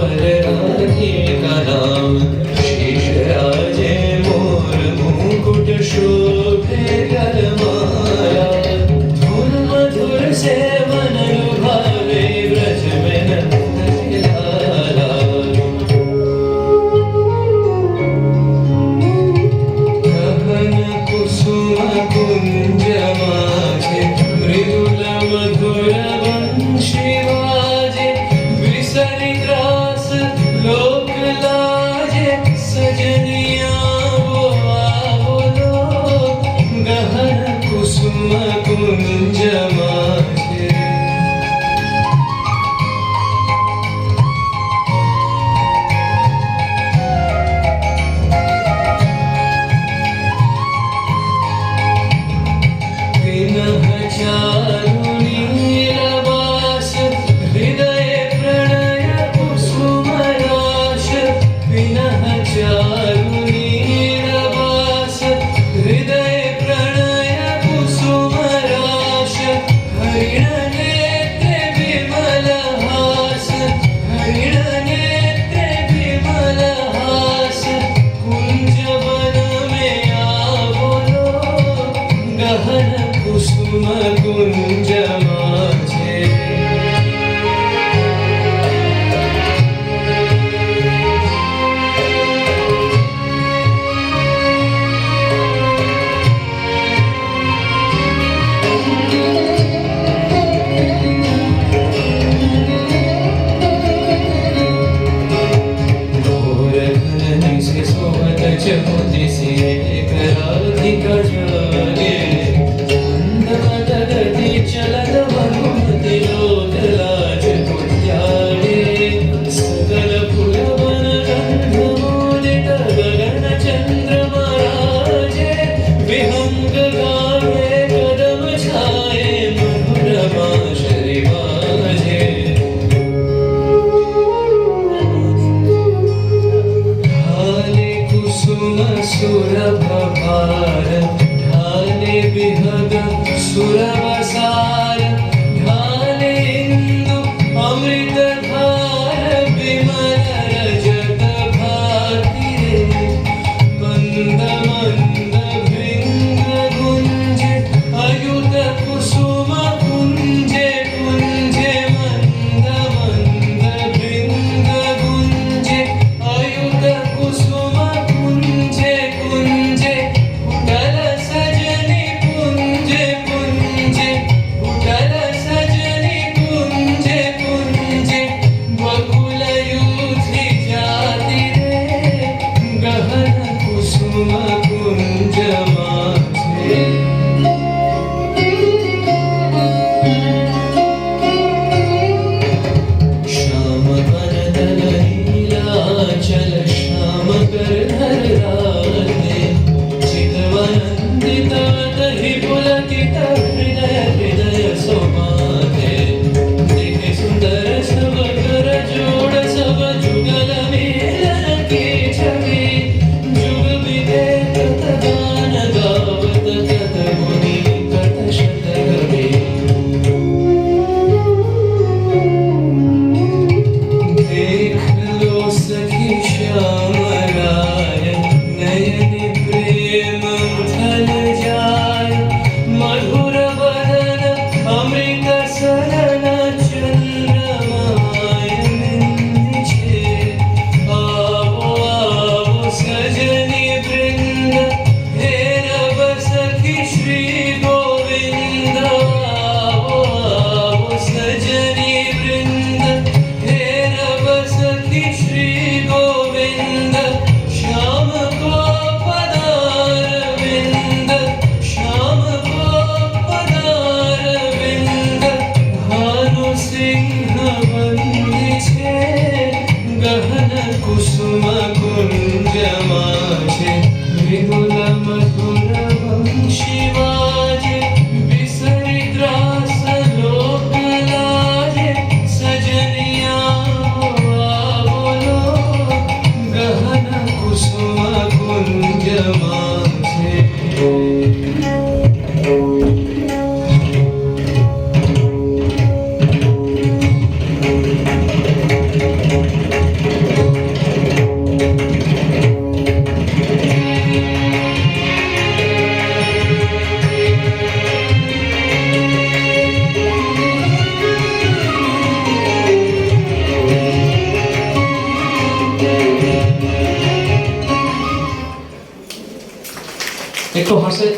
और राधे का नाम शीश राजे मोर मुकुट शोभे गरमाया धुन मधुर से मन लुभावे ब्रज में नंद लाला गगन कुसुम कुंज माझे मृदुल मधुर वंशी वाजे विसरी त्रास लोक लाजे सजनिया वो आवलो गहन कुसुम कुंज माझे विनह चारु नीलवास हृदय प्रणय कुसुम राश विनह चारु नीलवास हृदय प्रणय कुसुम राश हरिण नेत्रे विमल हास हरिण नेत्रे विमल हास कुंज वन में आवलो गहन कुसुम कुंज माझे गोरखन से सोहत चहुति से एक राधिका जागे मंद मद गति चला તો હશે